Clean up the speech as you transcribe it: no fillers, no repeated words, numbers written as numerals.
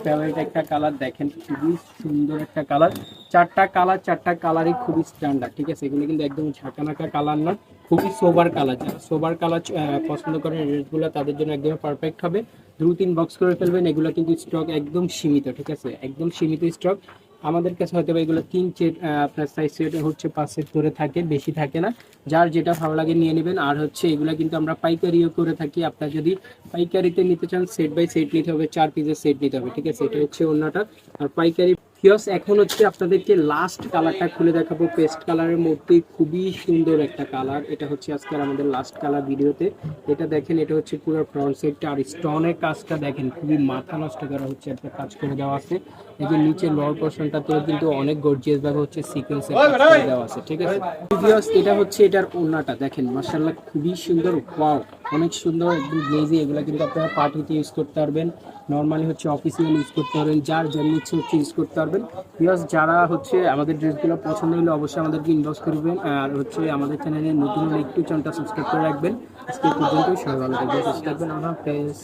Favourite একটা colour দেখেন, খুবই সুন্দর একটা কালার। চারটা কালারই খুবই স্ট্যান্ডার্ড, ঠিক আছে। এগুলো কিন্তু একদম ঝাঁকানাকা কালার না, খুবই সোবার কালার। যারা সোবার কালার পছন্দ করেন ড্রেসগুলো তাদের জন্য একদম পারফেক্ট হবে। দ্রুত ইনবক্স করে ফেলবেন। এগুলো কিন্তু স্টক একদম সীমিত, ঠিক আছে, একদম সীমিত স্টক। আমাদের কাছে হয়তো এগুলো 3 সেট, আপনার সাইজ সেট হচ্ছে 5 সেট করে থাকে, বেশি থাকে না। যার যেটা ভালো লাগে নিয়ে নেবেন। আর হচ্ছে এগুলো কিন্তু আমরা পাইকারিও করে থাকি। আপনার যদি পাইকারিতে নিতে চান সেট বাই সেট নিতে হবে, 4 পিসের সেট নিতে হবে, ঠিক আছে। এটা হচ্ছে অন্যটা। আর পাইকারি ফিয়স এখন হচ্ছে আপনাদেরকে লাস্ট কালারটা খুলে দেখাবো। পেস্ট কালারের মধ্যে খুবই সুন্দর একটা কালার। এটা হচ্ছে আজকের আমাদের লাস্ট কালার ভিডিওতে। এটা দেখেন, এটা হচ্ছে পুরো ফ্রন্ট সেটটা। আর স্টোনের কাজটা দেখেন, খুবই মাথা নষ্ট করা হচ্ছে, একটা কাজ করে দেওয়া আছে। এই যে নিচে লোয়ার পোর্শনটাতেও কিন্তু অনেক গর্জিয়াস ভাবে হচ্ছে সিকোয়েন্সের কাজ করে দেওয়া আছে, ঠিক আছে। ভিউয়ার্স, এটা হচ্ছে এটার ওড়নাটা দেখেন, মাশাআল্লাহ খুবই সুন্দর। ওয়াও, অনেক সুন্দর, একদম গ্লেজি। এগুলো কিন্তু আপনারা পার্টিতে ইউজ করতে পারবেন, নর্মালি হচ্ছে অফিসিয়াল ইউজ করতে পারবেন, যার যেমন ইচ্ছে হচ্ছে ইউজ করতে পারবেন। ভিউয়ার্স, যারা হচ্ছে আমাদের ড্রেসগুলো পছন্দ হলে অবশ্যই আমাদেরকে ইনবক্স করবেন। আর হচ্ছে আমাদের চ্যানেলে নতুন হলে একটু চ্যানেলটা সাবস্ক্রাইব করে রাখবেন। আজকে পর্যন্ত সবাই ভালো থাকবেন, সুস্থ থাকবেন। আল্লাহ হাফেজ।